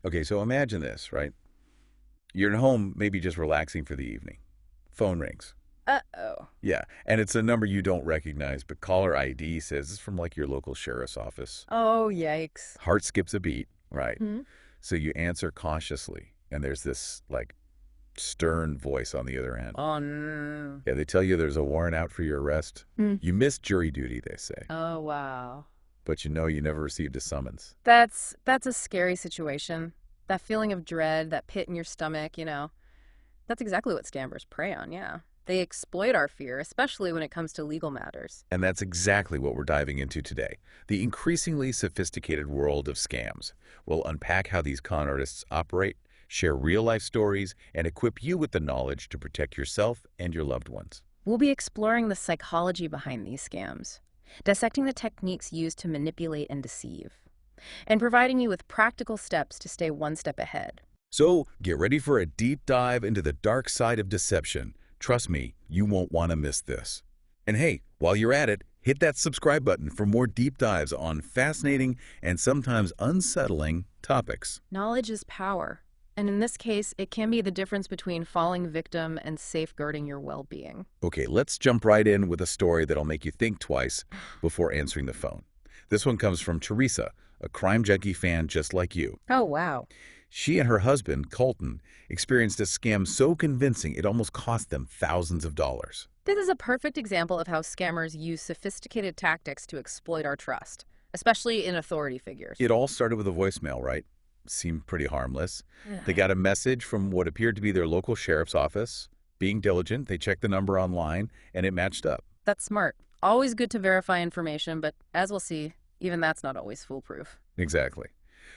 Okay, so imagine this, right? You're at home, maybe just relaxing for the evening. Phone rings. Uh-oh. Yeah, and it's a number you don't recognize, but caller ID says it's from like your local sheriff's office. Oh, yikes. Heart skips a beat, right? Hmm? So you answer cautiously, and there's this like stern voice on the other end. Oh, no. Yeah, they tell you there's a warrant out for your arrest. Hmm. You missed jury duty, they say, Oh, wow. but you know you never received a summons. That's a scary situation. That feeling of dread, that pit in your stomach, that's exactly what scammers prey on, yeah. They exploit our fear, especially when it comes to legal matters. And that's exactly what we're diving into today. The increasingly sophisticated world of scams. We'll unpack how these con artists operate, share real-life stories, and equip you with the knowledge to protect yourself and your loved ones. We'll be exploring the psychology behind these scams, dissecting the techniques used to manipulate and deceive, and providing you with practical steps to stay one step ahead. So get ready for a deep dive into the dark side of deception. Trust me, you won't want to miss this. And hey, while you're at it, hit that subscribe button for more deep dives on fascinating and sometimes unsettling topics. Knowledge is power, and in this case, it can be the difference between falling victim and safeguarding your well-being. Okay, let's jump right in with a story that'll make you think twice before answering the phone. This one comes from Teresa, a crime junkie fan just like you. Oh, wow. She and her husband, Colton, experienced a scam so convincing it almost cost them thousands of dollars. This is a perfect example of how scammers use sophisticated tactics to exploit our trust, especially in authority figures. It all started with a voicemail, right? Seemed pretty harmless. They Ugh. got a message from what appeared to be their local sheriff's office. Being diligent, they checked the number online, and it matched up. That's smart. Always good to verify information, but as we'll see, even that's not always foolproof. Exactly.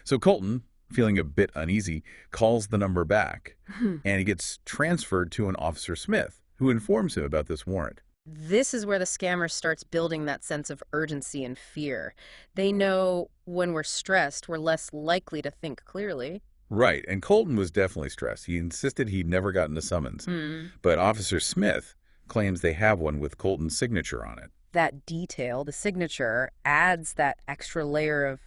So Colton, feeling a bit uneasy, calls the number back, and he gets transferred to an Officer Smith, who informs him about this warrant. This is where the scammer starts building that sense of urgency and fear. They know when we're stressed, we're less likely to think clearly. Right, and Colton was definitely stressed. He insisted he'd never gotten a summons, Hmm. but Officer Smith claims they have one with Colton's signature on it. That detail, the signature, adds that extra layer of,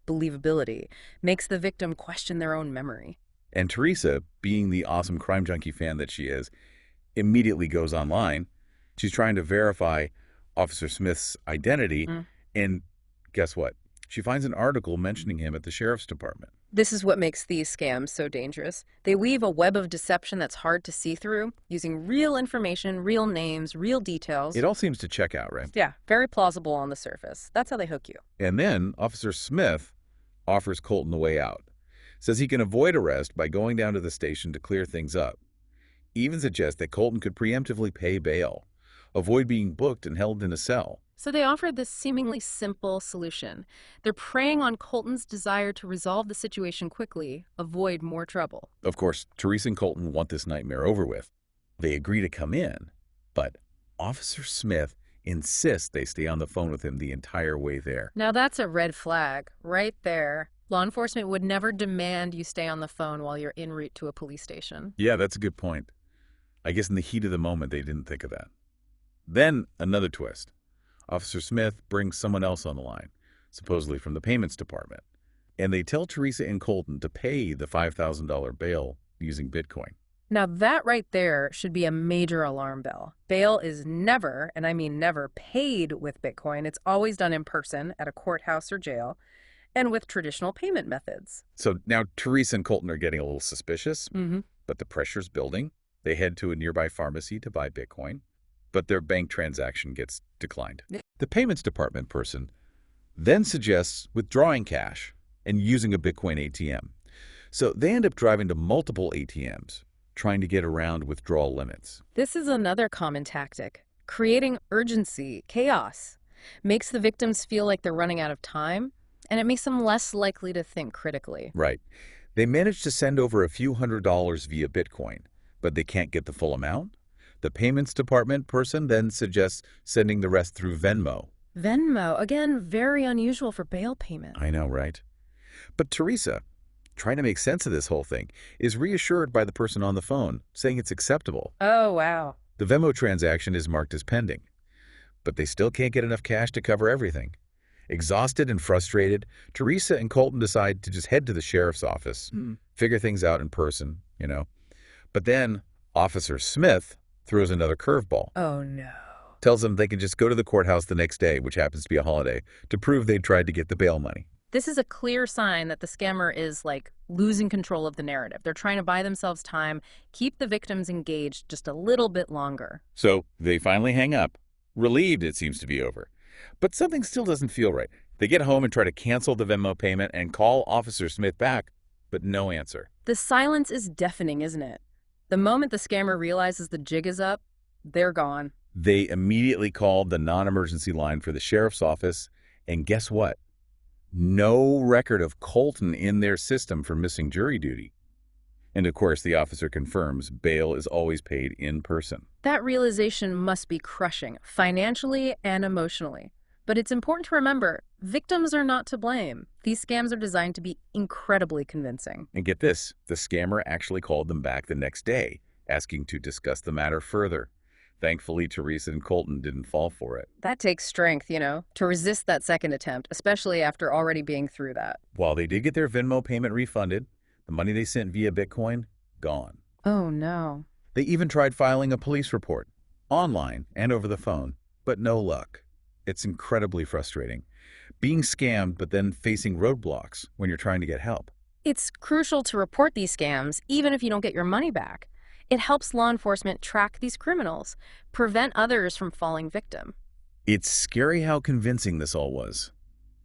believability, makes the victim question their own memory. And Teresa, being the awesome crime junkie fan that she is, immediately goes online. She's trying to verify Officer Smith's identity, Mm. and guess what? She finds an article mentioning him at the sheriff's department. This is what makes these scams so dangerous. They weave a web of deception that's hard to see through, using real information, real names, real details. It all seems to check out, right? Yeah, very plausible on the surface. That's how they hook you. And then Officer Smith offers Colton a way out. Says he can avoid arrest by going down to the station to clear things up. Even suggests that Colton could preemptively pay bail, avoid being booked and held in a cell. So they offered this seemingly simple solution. They're preying on Colton's desire to resolve the situation quickly, avoid more trouble. Of course, Teresa and Colton want this nightmare over with. They agree to come in, but Officer Smith insists they stay on the phone with him the entire way there. Now that's a red flag, right there. Law enforcement would never demand you stay on the phone while you're en route to a police station. Yeah, that's a good point. I guess in the heat of the moment, they didn't think of that. Then another twist. Officer Smith brings someone else on the line, supposedly from the payments department, and they tell Teresa and Colton to pay the $5,000 bail using Bitcoin. Now that right there should be a major alarm bell. Bail is never, and I mean never, paid with Bitcoin. It's always done in person at a courthouse or jail, and with traditional payment methods. So now Teresa and Colton are getting a little suspicious, Mm-hmm. but the pressure's building. They head to a nearby pharmacy to buy Bitcoin, but their bank transaction gets declined. The payments department person then suggests withdrawing cash and using a Bitcoin ATM. So they end up driving to multiple ATMs, trying to get around withdrawal limits. This is another common tactic. Creating urgency, chaos, makes the victims feel like they're running out of time, and it makes them less likely to think critically. Right. They manage to send over a few $100s via Bitcoin, but they can't get the full amount. The payments department person then suggests sending the rest through Venmo. Venmo, again, very unusual for bail payment. I know, right? But Teresa, trying to make sense of this whole thing, is reassured by the person on the phone, saying it's acceptable. Oh, wow. The Venmo transaction is marked as pending, but they still can't get enough cash to cover everything. Exhausted and frustrated, Teresa and Colton decide to just head to the sheriff's office, figure things out in person. But then Officer Smith throws another curveball. Oh, no. Tells them they can just go to the courthouse the next day, which happens to be a holiday, to prove they tried to get the bail money. This is a clear sign that the scammer is, like, losing control of the narrative. They're trying to buy themselves time, keep the victims engaged just a little bit longer. So they finally hang up, relieved it seems to be over. But something still doesn't feel right. They get home and try to cancel the Venmo payment and call Officer Smith back, but no answer. The silence is deafening, isn't it? The moment the scammer realizes the jig is up, they're gone. They immediately called the non-emergency line for the sheriff's office, and guess what? No record of Colton in their system for missing jury duty. And of course, the officer confirms bail is always paid in person. That realization must be crushing, financially and emotionally. But it's important to remember, victims are not to blame. These scams are designed to be incredibly convincing. And get this, the scammer actually called them back the next day, asking to discuss the matter further. Thankfully, Teresa and Colton didn't fall for it. That takes strength, to resist that second attempt, especially after already being through that. While they did get their Venmo payment refunded, the money they sent via Bitcoin, gone. Oh, no. They even tried filing a police report, online and over the phone, but no luck. It's incredibly frustrating. Being scammed, but then facing roadblocks when you're trying to get help. It's crucial to report these scams, even if you don't get your money back. It helps law enforcement track these criminals, prevent others from falling victim. It's scary how convincing this all was.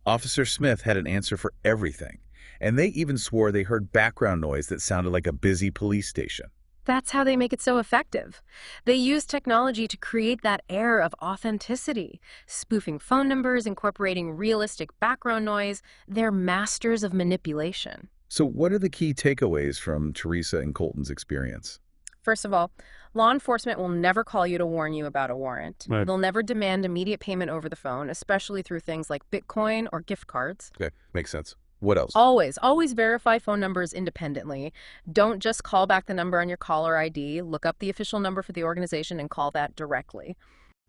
Officer Smith had an answer for everything, and they even swore they heard background noise that sounded like a busy police station. That's how they make it so effective. They use technology to create that air of authenticity, spoofing phone numbers, incorporating realistic background noise. They're masters of manipulation. So what are the key takeaways from Teresa and Colton's experience? First of all, law enforcement will never call you to warn you about a warrant. Right. They'll never demand immediate payment over the phone, especially through things like Bitcoin or gift cards. Okay, makes sense. What else? Always verify phone numbers independently. Don't just call back the number on your caller ID. Look up the official number for the organization and call that directly.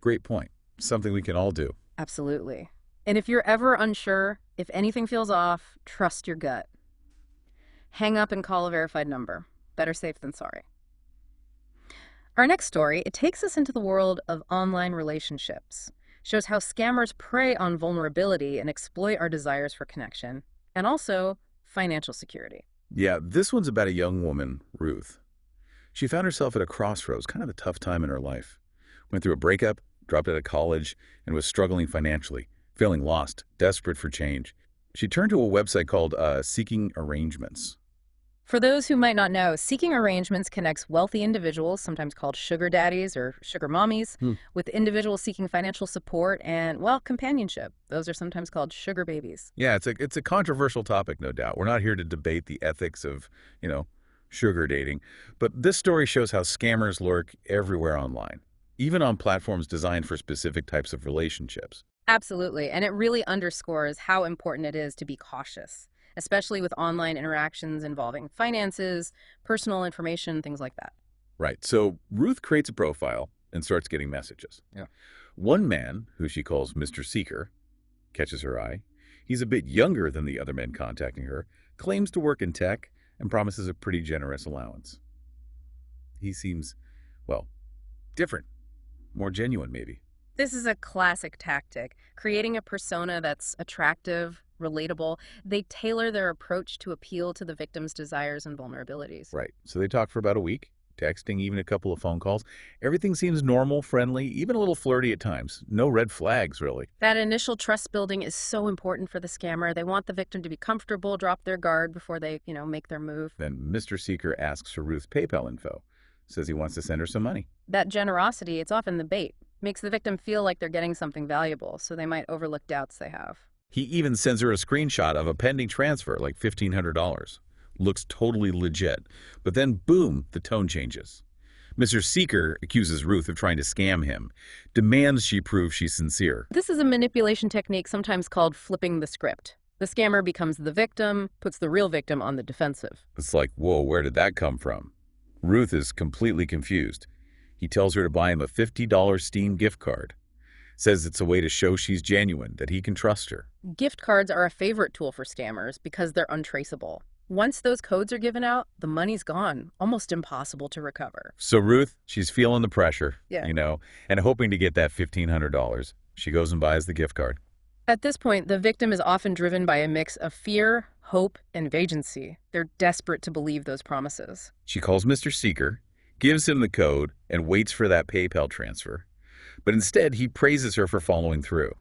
Great point. Something we can all do. Absolutely. And if you're ever unsure, if anything feels off, trust your gut. Hang up and call a verified number. Better safe than sorry. Our next story, it takes us into the world of online relationships. Shows how scammers prey on vulnerability and exploit our desires for connection, and also financial security. Yeah, this one's about a young woman, Ruth. She found herself at a crossroads, kind of a tough time in her life. Went through a breakup, dropped out of college, and was struggling financially, feeling lost, desperate for change. She turned to a website called Seeking Arrangements. For those who might not know, Seeking Arrangements connects wealthy individuals, sometimes called sugar daddies or sugar mommies, with individuals seeking financial support and, well, companionship. Those are sometimes called sugar babies. Yeah, it's a controversial topic, no doubt. We're not here to debate the ethics of, sugar dating. But this story shows how scammers lurk everywhere online, even on platforms designed for specific types of relationships. Absolutely, and it really underscores how important it is to be cautious, especially with online interactions involving finances, personal information, things like that. Right. So Ruth creates a profile and starts getting messages. Yeah. One man, who she calls Mr. Seeker, catches her eye. He's a bit younger than the other men contacting her, claims to work in tech, and promises a pretty generous allowance. He seems, well, different, more genuine maybe. This is a classic tactic, creating a persona that's attractive, relatable. They tailor their approach to appeal to the victim's desires and vulnerabilities. Right. So they talk for about a week, texting, even a couple of phone calls. Everything seems normal, friendly, even a little flirty at times. No red flags, really. That initial trust building is so important for the scammer. They want the victim to be comfortable, drop their guard before they, make their move. Then Mr. Seeker asks for Ruth's PayPal info, says he wants to send her some money. That generosity, it's often the bait. Makes the victim feel like they're getting something valuable, so they might overlook doubts they have. He even sends her a screenshot of a pending transfer, like $1,500. Looks totally legit. But then, boom, the tone changes. Mr. Seeker accuses Ruth of trying to scam him, demands she prove she's sincere. This is a manipulation technique sometimes called flipping the script. The scammer becomes the victim, puts the real victim on the defensive. It's like, whoa, where did that come from? Ruth is completely confused. He tells her to buy him a $50 Steam gift card. Says it's a way to show she's genuine, that he can trust her. Gift cards are a favorite tool for scammers because they're untraceable. Once those codes are given out, the money's gone, almost impossible to recover. So Ruth, she's feeling the pressure, Yeah. and hoping to get that $1,500. She goes and buys the gift card. At this point, the victim is often driven by a mix of fear, hope, and vacancy. They're desperate to believe those promises. She calls Mr. Seeker, gives him the code, and waits for that PayPal transfer. But instead, he praises her for following through.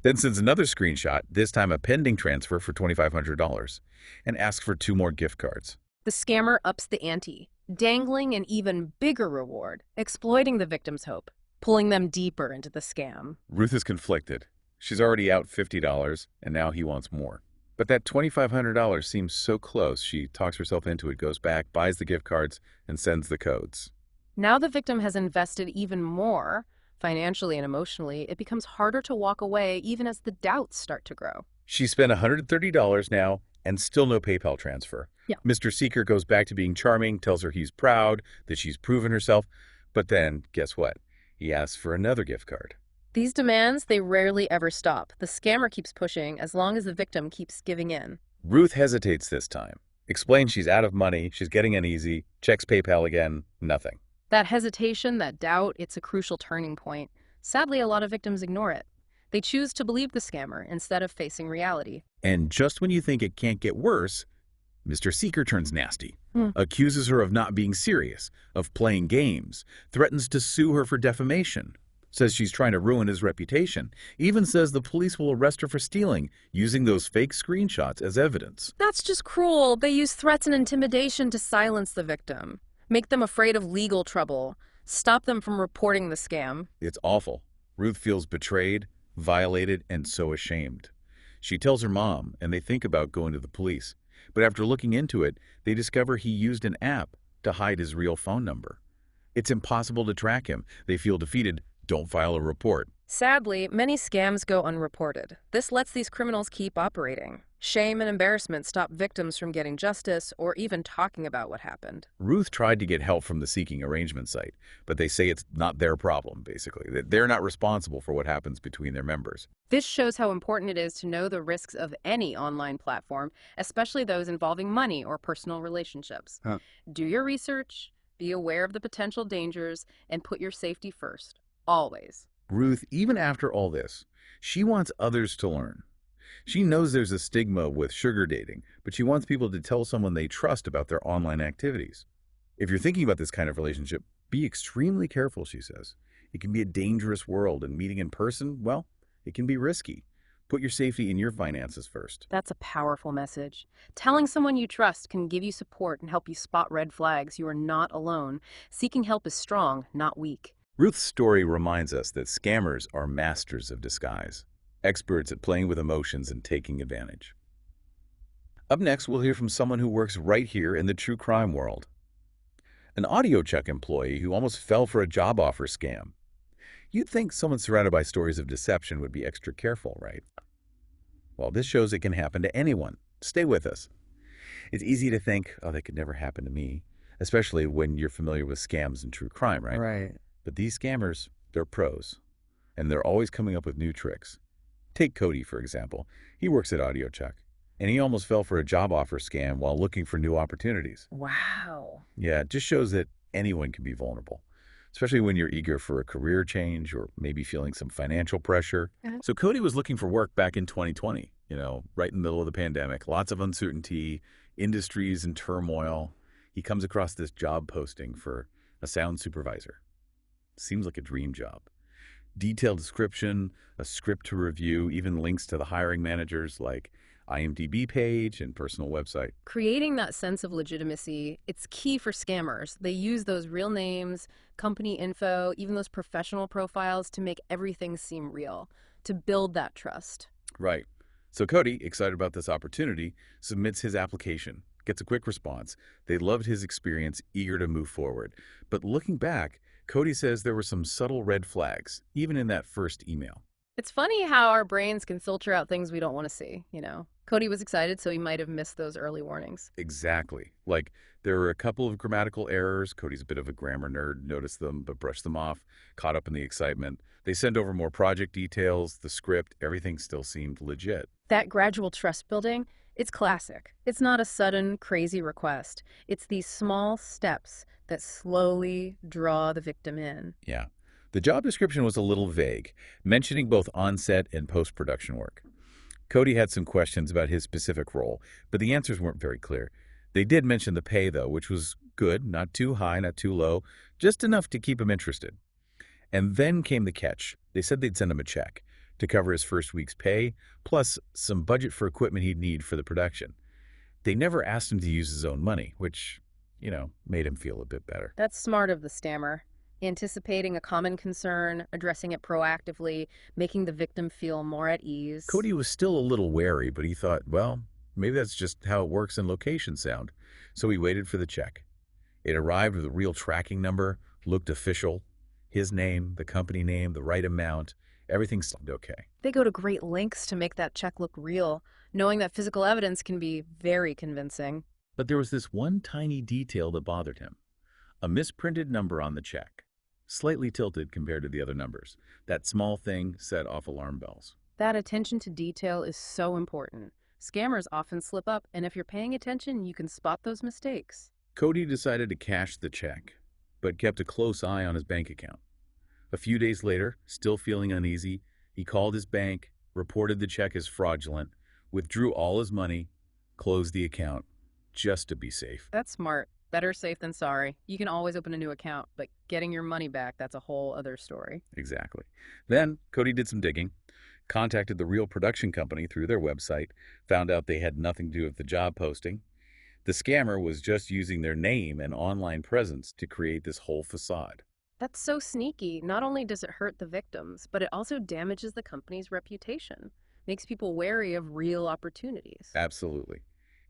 Then sends another screenshot, this time a pending transfer for $2,500, and asks for 2 more gift cards. The scammer ups the ante, dangling an even bigger reward, exploiting the victim's hope, pulling them deeper into the scam. Ruth is conflicted. She's already out $50, and now he wants more. But that $2,500 seems so close, she talks herself into it, goes back, buys the gift cards, and sends the codes. Now the victim has invested even more, financially and emotionally. It becomes harder to walk away even as the doubts start to grow. She spent $130 now, and still no PayPal transfer. Yeah. Mr. Seeker goes back to being charming, tells her he's proud, that she's proven herself, but then, guess what? He asks for another gift card. These demands, they rarely ever stop. The scammer keeps pushing as long as the victim keeps giving in. Ruth hesitates this time. Explains she's out of money, she's getting uneasy, checks PayPal again, nothing. That hesitation, that doubt, it's a crucial turning point. Sadly, a lot of victims ignore it. They choose to believe the scammer instead of facing reality. And just when you think it can't get worse, Mr. Seeker turns nasty, Hmm. accuses her of not being serious, of playing games, threatens to sue her for defamation, says she's trying to ruin his reputation, even says the police will arrest her for stealing, using those fake screenshots as evidence. That's just cruel. They use threats and intimidation to silence the victim, make them afraid of legal trouble, stop them from reporting the scam. It's awful. Ruth feels betrayed, violated, and so ashamed. She tells her mom, and they think about going to the police. But after looking into it, they discover he used an app to hide his real phone number. It's impossible to track him. They feel defeated. Don't file a report. Sadly, many scams go unreported. This lets these criminals keep operating. Shame and embarrassment stop victims from getting justice or even talking about what happened. Ruth tried to get help from the Seeking Arrangement site, but they say it's not their problem, basically. That they're not responsible for what happens between their members. This shows how important it is to know the risks of any online platform, especially those involving money or personal relationships. Huh. Do your research, be aware of the potential dangers, and put your safety first. Always. Ruth, even after all this, she wants others to learn. She knows there's a stigma with sugar dating, but she wants people to tell someone they trust about their online activities. If you're thinking about this kind of relationship, be extremely careful, she says. It can be a dangerous world, and meeting in person, well, it can be risky. Put your safety and your finances first. That's a powerful message. Telling someone you trust can give you support and help you spot red flags. You are not alone. Seeking help is strong, not weak. Ruth's story reminds us that scammers are masters of disguise, experts at playing with emotions and taking advantage. Up next, we'll hear from someone who works right here in the true crime world. An AudioCheck employee who almost fell for a job offer scam. You'd think someone surrounded by stories of deception would be extra careful, right? Well, this shows it can happen to anyone. Stay with us. It's easy to think, oh, that could never happen to me, especially when you're familiar with scams and true crime, right? Right. But these scammers, they're pros, and they're always coming up with new tricks. Take Cody, for example. He works at AudioCheck, and he almost fell for a job offer scam while looking for new opportunities. Wow. Yeah, it just shows that anyone can be vulnerable, especially when you're eager for a career change or maybe feeling some financial pressure. So Cody was looking for work back in 2020, right in the middle of the pandemic, lots of uncertainty, industries in turmoil. He comes across this job posting for a sound supervisor. Seems like a dream job. Detailed description, a script to review, even links to the hiring managers like IMDb page and personal website. Creating that sense of legitimacy, it's key for scammers. They use those real names, company info, even those professional profiles to make everything seem real, to build that trust. Right. So Cody, excited about this opportunity, submits his application, gets a quick response. They loved his experience, eager to move forward. But looking back, Cody says there were some subtle red flags, even in that first email. It's funny how our brains can filter out things we don't want to see, Cody was excited, so he might have missed those early warnings. Exactly. Like, there were a couple of grammatical errors. Cody's a bit of a grammar nerd, noticed them, but brushed them off, caught up in the excitement. They sent over more project details, the script, everything still seemed legit. That gradual trust building, it's classic. It's not a sudden, crazy request. It's these small steps that slowly draw the victim in. Yeah. The job description was a little vague, mentioning both on-set and post-production work. Cody had some questions about his specific role, but the answers weren't very clear. They did mention the pay, though, which was good, not too high, not too low, just enough to keep him interested. And then came the catch. They said they'd send him a check to cover his first week's pay, plus some budget for equipment he'd need for the production. They never asked him to use his own money, which, made him feel a bit better. That's smart of the scammer. Anticipating a common concern, addressing it proactively, making the victim feel more at ease. Cody was still a little wary, but he thought, well, maybe that's just how it works in Location Sound. So he waited for the check. It arrived with a real tracking number, looked official. His name, the company name, the right amount, everything seemed okay. They go to great lengths to make that check look real, knowing that physical evidence can be very convincing. But there was this one tiny detail that bothered him. A misprinted number on the check, slightly tilted compared to the other numbers. That small thing set off alarm bells. That attention to detail is so important. Scammers often slip up, and if you're paying attention, you can spot those mistakes. Cody decided to cash the check, but kept a close eye on his bank account. A few days later, still feeling uneasy, he called his bank, reported the check as fraudulent, withdrew all his money, closed the account, just to be safe. That's smart. Better safe than sorry. You can always open a new account, but getting your money back, that's a whole other story. Exactly. Then Cody did some digging, contacted the real production company through their website, found out they had nothing to do with the job posting. The scammer was just using their name and online presence to create this whole facade. That's so sneaky. Not only does it hurt the victims, but it also damages the company's reputation. Makes people wary of real opportunities. Absolutely.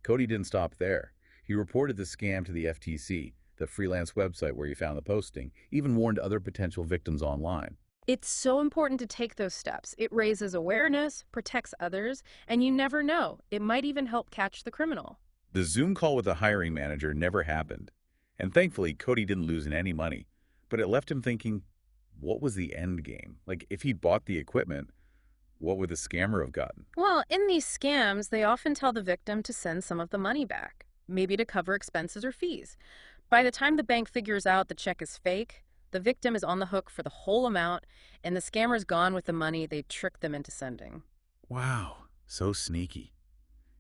Cody didn't stop there. He reported the scam to the FTC, the freelance website where he found the posting, even warned other potential victims online. It's so important to take those steps. It raises awareness, protects others, and you never know. It might even help catch the criminal. The Zoom call with the hiring manager never happened. And thankfully, Cody didn't lose any money. But it left him thinking, what was the end game? Like, if he'd bought the equipment, what would the scammer have gotten? Well, in these scams, they often tell the victim to send some of the money back, maybe to cover expenses or fees. By the time the bank figures out the check is fake, the victim is on the hook for the whole amount, and the scammer's gone with the money they tricked them into sending. Wow, so sneaky.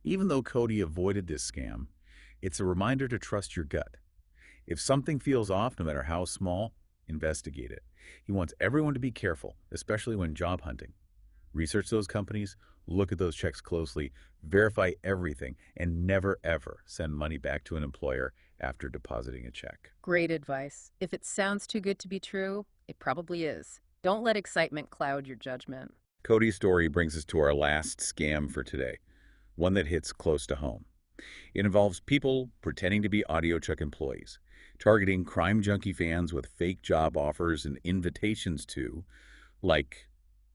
Even though Cody avoided this scam, it's a reminder to trust your gut. If something feels off, no matter how small, investigate it. He wants everyone to be careful, especially when job hunting. Research those companies, look at those checks closely, verify everything, and never, ever send money back to an employer after depositing a check. Great advice. If it sounds too good to be true, it probably is. Don't let excitement cloud your judgment. Cody's story brings us to our last scam for today, one that hits close to home. It involves people pretending to be AudioChuck employees, targeting crime junkie fans with fake job offers and invitations to, like,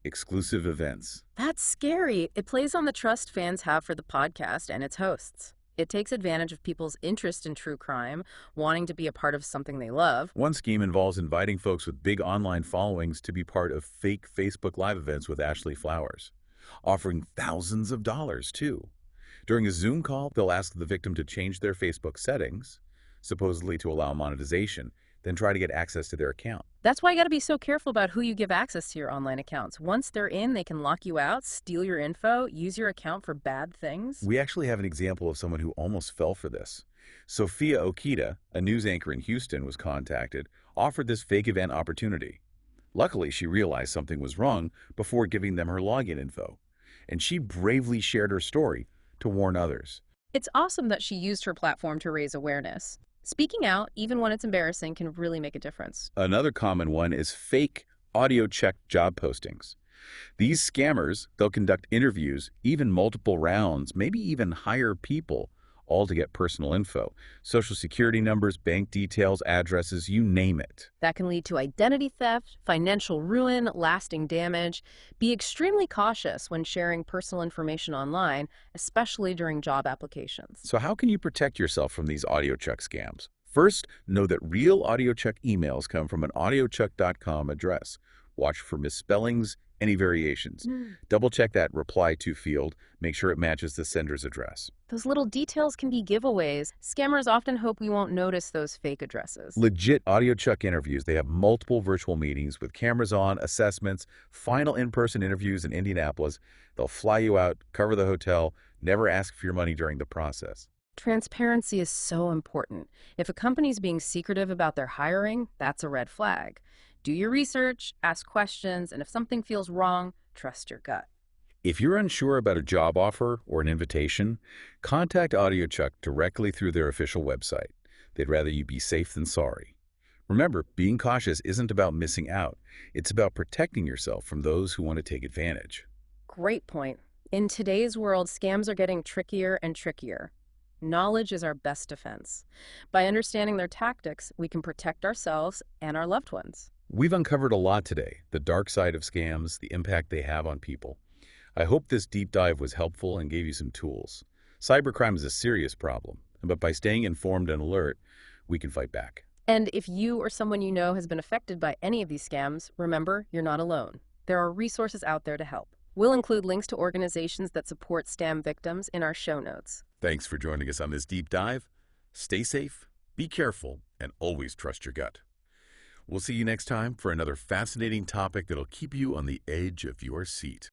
exclusive events. That's scary. It plays on the trust fans have for the podcast and its hosts. It takes advantage of people's interest in true crime, wanting to be a part of something they love. One scheme involves inviting folks with big online followings to be part of fake Facebook Live events with Ashley Flowers, offering thousands of dollars, too. During a Zoom call, they'll ask the victim to change their Facebook settings, supposedly to allow monetization, then try to get access to their account. That's why you got to be so careful about who you give access to your online accounts. Once they're in, they can lock you out, steal your info, use your account for bad things. We actually have an example of someone who almost fell for this. Sophia Okita, a news anchor in Houston, was contacted, offered this fake event opportunity. Luckily, she realized something was wrong before giving them her login info, and she bravely shared her story to warn others. It's awesome that she used her platform to raise awareness. Speaking out, even when it's embarrassing, can really make a difference. Another common one is fake AudioChuck job postings. These scammers, they'll conduct interviews, even multiple rounds, maybe even hire people, all to get personal info. Social security numbers, bank details, addresses, you name it. That can lead to identity theft, financial ruin, lasting damage. Be extremely cautious when sharing personal information online, especially during job applications. So how can you protect yourself from these AudioChuck scams? First, know that real AudioChuck emails come from an audiochuck.com address. Watch for misspellings, any variations. Double-check that reply to field. Make sure it matches the sender's address. Those little details can be giveaways. Scammers often hope we won't notice those fake addresses. Legit AudioChuck interviews. They have multiple virtual meetings with cameras on, assessments, final in-person interviews in Indianapolis. They'll fly you out, cover the hotel, never ask for your money during the process. Transparency is so important. If a company's being secretive about their hiring, that's a red flag. Do your research, ask questions, and if something feels wrong, trust your gut. If you're unsure about a job offer or an invitation, contact AudioChuck directly through their official website. They'd rather you be safe than sorry. Remember, being cautious isn't about missing out. It's about protecting yourself from those who want to take advantage. Great point. In today's world, scams are getting trickier and trickier. Knowledge is our best defense. By understanding their tactics, we can protect ourselves and our loved ones. We've uncovered a lot today, the dark side of scams, the impact they have on people. I hope this deep dive was helpful and gave you some tools. Cybercrime is a serious problem, but by staying informed and alert, we can fight back. And if you or someone you know has been affected by any of these scams, remember, you're not alone. There are resources out there to help. We'll include links to organizations that support scam victims in our show notes. Thanks for joining us on this deep dive. Stay safe, be careful, and always trust your gut. We'll see you next time for another fascinating topic that'll keep you on the edge of your seat.